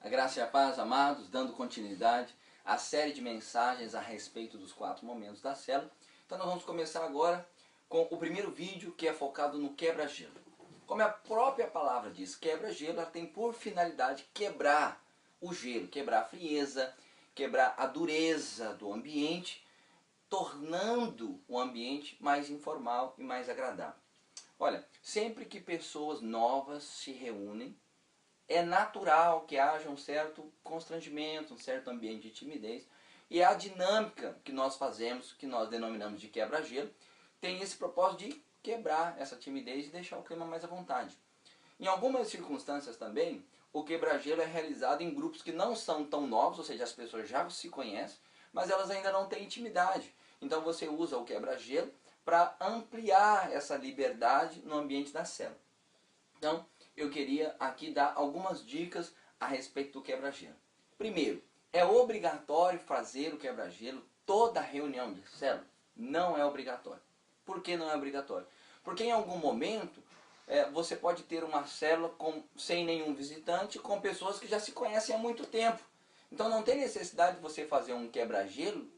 A graça e a paz, amados, dando continuidade à série de mensagens a respeito dos 4 momentos da célula. Então nós vamos começar agora com o primeiro vídeo, que é focado no quebra-gelo. Como a própria palavra diz, quebra-gelo, ela tem por finalidade quebrar o gelo, quebrar a frieza, quebrar a dureza do ambiente, tornando o ambiente mais informal e mais agradável. Olha, sempre que pessoas novas se reúnem, é natural que haja um certo constrangimento, um certo ambiente de timidez. E a dinâmica que nós fazemos, que nós denominamos de quebra-gelo, tem esse propósito de quebrar essa timidez e deixar o clima mais à vontade. Em algumas circunstâncias também, o quebra-gelo é realizado em grupos que não são tão novos, ou seja, as pessoas já se conhecem, mas elas ainda não têm intimidade. Então você usa o quebra-gelo para ampliar essa liberdade no ambiente da célula. Então, eu queria aqui dar algumas dicas a respeito do quebra-gelo. Primeiro, é obrigatório fazer o quebra-gelo toda reunião de célula? Não é obrigatório. Por que não é obrigatório? Porque em algum momento você pode ter uma célula sem nenhum visitante, com pessoas que já se conhecem há muito tempo. Então não tem necessidade de você fazer um quebra-gelo,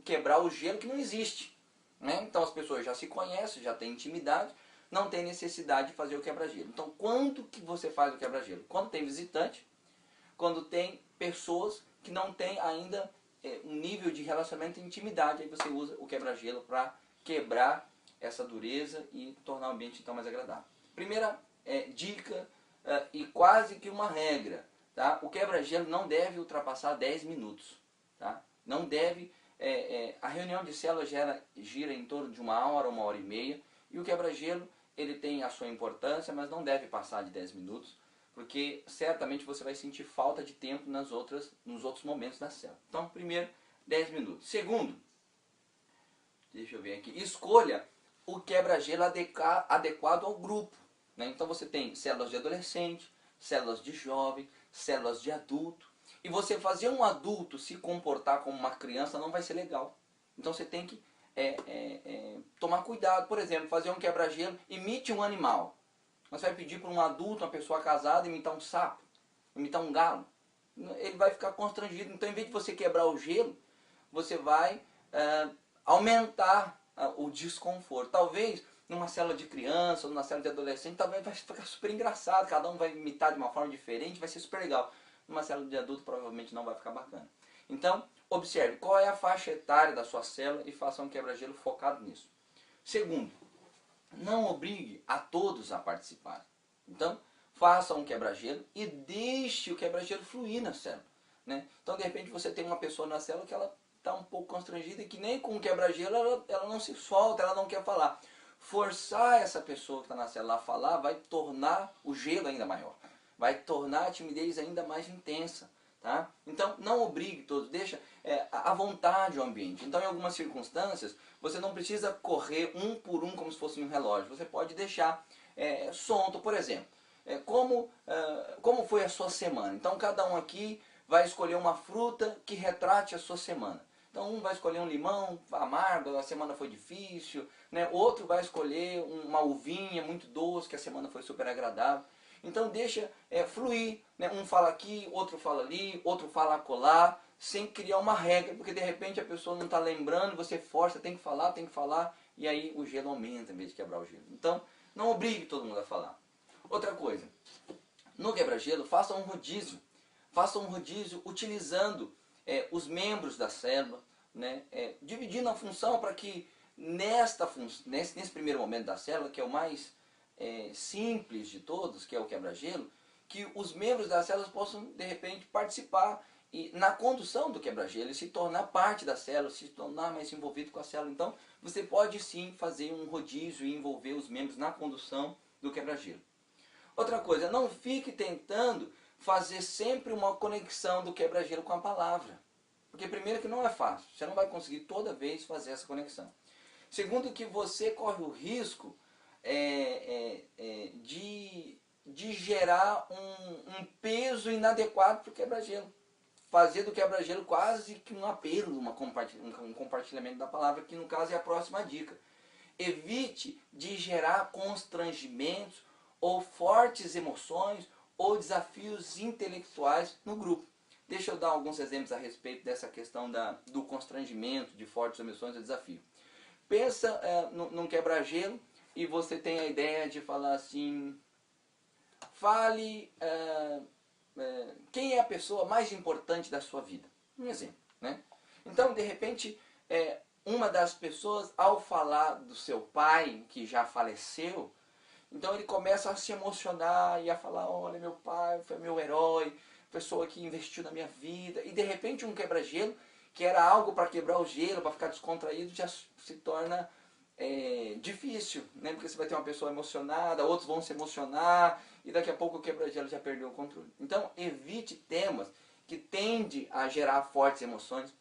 quebrar o gelo que não existe, né? Então as pessoas já se conhecem, já têm intimidade, não tem necessidade de fazer o quebra-gelo. Então, quando que você faz o quebra-gelo? Quando tem visitante, quando tem pessoas que não têm ainda um nível de relacionamento e intimidade, aí você usa o quebra-gelo para quebrar essa dureza e tornar o ambiente então mais agradável. Primeira dica e quase que uma regra, tá? O quebra-gelo não deve ultrapassar 10 minutos, tá? Não deve, a reunião de célula gira em torno de 1 hora e meia, e o quebra-gelo ele tem a sua importância, mas não deve passar de 10 minutos, porque certamente você vai sentir falta de tempo nos outros momentos da célula. Então, primeiro, 10 minutos. Segundo, deixa eu ver aqui, escolha o quebra-gelo adequado ao grupo, né? Então você tem células de adolescente, células de jovem, células de adulto, e você fazer um adulto se comportar como uma criança não vai ser legal. Então você tem que tomar cuidado. Por exemplo, fazer um quebra-gelo, imite um animal. Você vai pedir para um adulto, uma pessoa casada, imitar um sapo, imitar um galo. Ele vai ficar constrangido. Então, em vez de você quebrar o gelo, você vai aumentar o desconforto. Talvez numa célula de criança ou numa célula de adolescente, talvez vai ficar super engraçado. Cada um vai imitar de uma forma diferente, vai ser super legal. Numa célula de adulto, provavelmente não vai ficar bacana. Então, observe qual é a faixa etária da sua célula e faça um quebra-gelo focado nisso. Segundo, não obrigue a todos a participar. Então, faça um quebra-gelo e deixe o quebra-gelo fluir na célula, né? Então, de repente, você tem uma pessoa na célula que ela está um pouco constrangida e que nem com o quebra-gelo ela não se solta, ela não quer falar. Forçar essa pessoa que está na célula a falar vai tornar o gelo ainda maior, vai tornar a timidez ainda mais intensa. Tá? Então, não obrigue todos, deixa à vontade o ambiente. Então, em algumas circunstâncias, você não precisa correr um por um como se fosse um relógio. Você pode deixar solto, por exemplo. Como foi a sua semana? Então, cada um aqui vai escolher uma fruta que retrate a sua semana. Então, um vai escolher um limão amargo, a semana foi difícil, né? Outro vai escolher uma uvinha muito doce, que a semana foi super agradável. Então deixa fluir, né? Um fala aqui, outro fala ali, outro fala acolá, sem criar uma regra, porque de repente a pessoa não está lembrando, você força, tem que falar, e aí o gelo aumenta em vez de quebrar o gelo. Então não obrigue todo mundo a falar. Outra coisa, no quebra-gelo faça um rodízio. Faça um rodízio utilizando os membros da célula, né? Dividindo a função para que nesse primeiro momento da célula, que é o mais simples de todos, que é o quebra-gelo, que os membros das células possam, de repente, participar na condução do quebra-gelo e se tornar parte da célula, se tornar mais envolvido com a célula. Então, você pode sim fazer um rodízio e envolver os membros na condução do quebra-gelo. Outra coisa, não fique tentando fazer sempre uma conexão do quebra-gelo com a palavra. Porque primeiro que não é fácil, você não vai conseguir toda vez fazer essa conexão. Segundo que você corre o risco de gerar um peso inadequado para o quebra-gelo. Fazer do quebra-gelo quase que um apelo, um compartilhamento da palavra, que no caso é a próxima dica. Evite de gerar constrangimentos ou fortes emoções ou desafios intelectuais no grupo. Deixa eu dar alguns exemplos a respeito dessa questão do constrangimento, de fortes emoções e desafio. Pensa num quebra-gelo e você tem a ideia de falar assim, fale quem é a pessoa mais importante da sua vida. Um exemplo, né? Então, de repente, uma das pessoas, ao falar do seu pai, que já faleceu, então ele começa a se emocionar e a falar, olha, meu pai foi meu herói, pessoa que investiu na minha vida, e de repente um quebra-gelo, que era algo para quebrar o gelo, para ficar descontraído, já se torna difícil, né? Porque você vai ter uma pessoa emocionada, outros vão se emocionar, e daqui a pouco o quebra-gelo já perdeu o controle. Então, evite temas que tendem a gerar fortes emoções.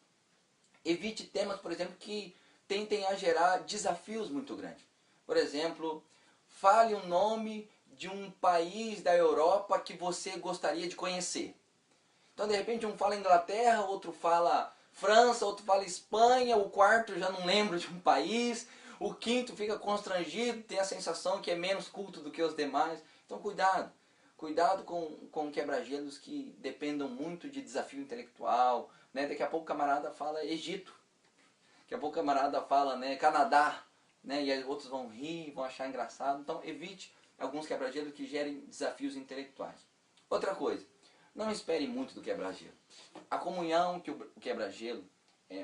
Evite temas, por exemplo, que tentem a gerar desafios muito grandes. Por exemplo, fale o nome de um país da Europa que você gostaria de conhecer. Então, de repente, um fala Inglaterra, outro fala França, outro fala Espanha, o quarto já não lembra de um país, o quinto fica constrangido, tem a sensação que é menos culto do que os demais. Então, cuidado. Cuidado com quebra-gelos que dependam muito de desafio intelectual. Né? Daqui a pouco o camarada fala Egito. Daqui a pouco o camarada fala, né, Canadá. Né? E aí outros vão rir, vão achar engraçado. Então, evite alguns quebra-gelos que gerem desafios intelectuais. Outra coisa. Não espere muito do quebra-gelo. A comunhão que o quebra-gelo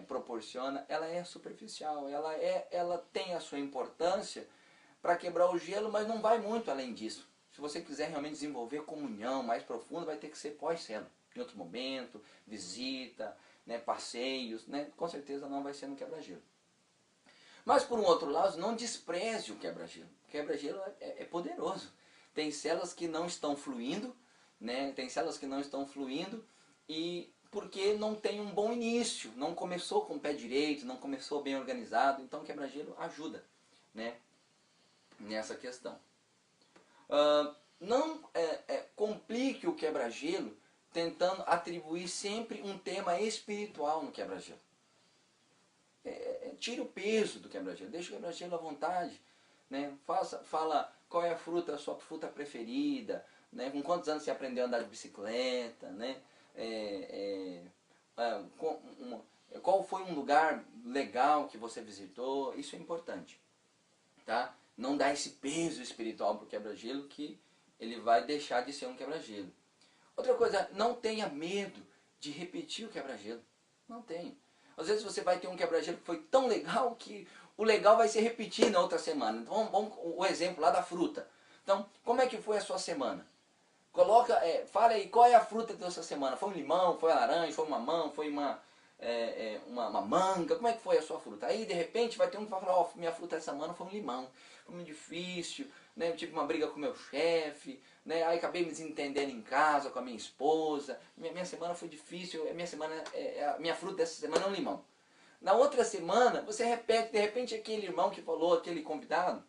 proporciona, ela é superficial, ela tem a sua importância para quebrar o gelo, mas não vai muito além disso. Se você quiser realmente desenvolver comunhão mais profunda, vai ter que ser pós-célula. Em outro momento, visita, né, passeios, né, com certeza não vai ser no quebra-gelo. Mas por um outro lado, não despreze o quebra-gelo. O quebra-gelo é poderoso. Tem células que não estão fluindo, né? Tem células que não estão fluindo e porque não tem um bom início, não começou com o pé direito, não começou bem organizado, então o quebra-gelo ajuda, né, nessa questão. Não complique o quebra-gelo tentando atribuir sempre um tema espiritual no quebra-gelo. Tire o peso do quebra-gelo, deixe o quebra-gelo à vontade, né? Fala qual é a sua fruta preferida, né? Com quantos anos você aprendeu a andar de bicicleta, né? Qual foi um lugar legal que você visitou, isso é importante, tá? Não dá esse peso espiritual para o quebra-gelo que ele vai deixar de ser um quebra-gelo. Outra coisa, não tenha medo de repetir o quebra-gelo, não tenha. Às vezes você vai ter um quebra-gelo que foi tão legal que o legal vai se repetir na outra semana. Então vamos o exemplo lá da fruta. Então, como é que foi a sua semana? Fala aí, qual é a fruta da sua semana? Foi um limão, foi uma laranja, foi uma mamão, foi uma manga? Como é que foi a sua fruta? Aí de repente vai ter um que vai falar, minha fruta essa semana foi um limão. Foi muito difícil, né? Eu tive uma briga com o meu chefe, né? Aí acabei me desentendendo em casa com a minha esposa. Minha semana foi difícil, a minha fruta dessa semana é um limão. Na outra semana, você repete, de repente aquele irmão que falou, aquele convidado,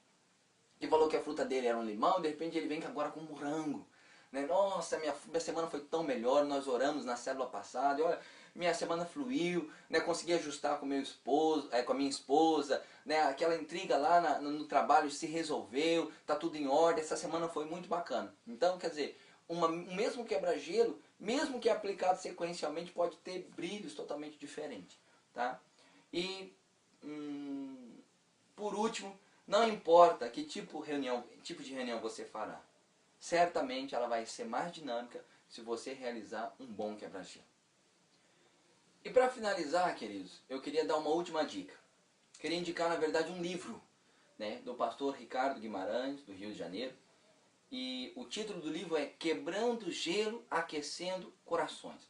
que falou que a fruta dele era um limão, de repente ele vem agora com um morango. Né? Nossa, minha semana foi tão melhor, nós oramos na célula passada, e olha, minha semana fluiu, né? Consegui ajustar com meu esposo, com a minha esposa, né? Aquela intriga lá no trabalho se resolveu, tá tudo em ordem, essa semana foi muito bacana. Então, quer dizer, o mesmo quebra-gelo, mesmo que aplicado sequencialmente, pode ter brilhos totalmente diferentes. Tá? E, por último, não importa que tipo de reunião você fará. Certamente ela vai ser mais dinâmica se você realizar um bom quebra-gelo. E para finalizar, queridos, eu queria dar uma última dica. Queria indicar, na verdade, um livro, né, do pastor Ricardo Guimarães, do Rio de Janeiro. E o título do livro é Quebrando Gelo, Aquecendo Corações.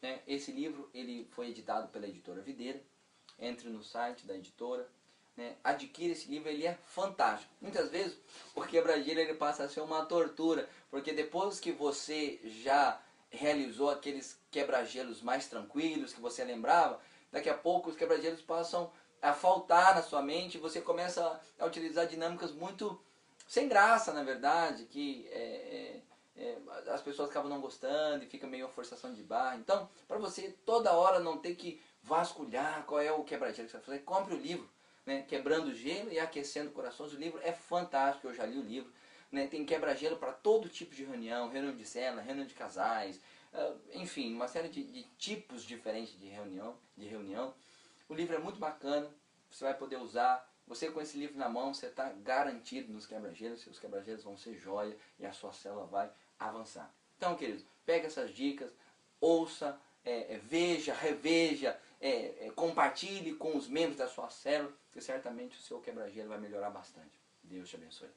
Né? Esse livro ele foi editado pela editora Videira. Entre no site da editora. Né? Adquira esse livro, ele é fantástico. Muitas vezes o quebra-gelo ele passa a ser uma tortura, porque depois que você já realizou aqueles quebra-gelos mais tranquilos que você lembrava, daqui a pouco os quebra-gelos passam a faltar na sua mente e você começa a utilizar dinâmicas muito sem graça, na verdade, que as pessoas acabam não gostando e fica meio forçação de barra. Então, para você toda hora não ter que vasculhar qual é o quebra-gelo que você vai fazer, compre o livro, né? Quebrando Gelo e Aquecendo Corações. O livro é fantástico, eu já li o livro. né? Tem quebra-gelo para todo tipo de reunião, reunião de célula, reunião de casais, enfim, uma série de tipos diferentes de reunião. O livro é muito bacana, você vai poder usar. Você com esse livro na mão, você está garantido nos quebra-gelos, seus quebra-gelos vão ser joia e a sua célula vai avançar. Então, queridos, pega essas dicas, ouça, veja, reveja, compartilhe com os membros da sua célula, que certamente o seu quebra-gelo vai melhorar bastante. Deus te abençoe.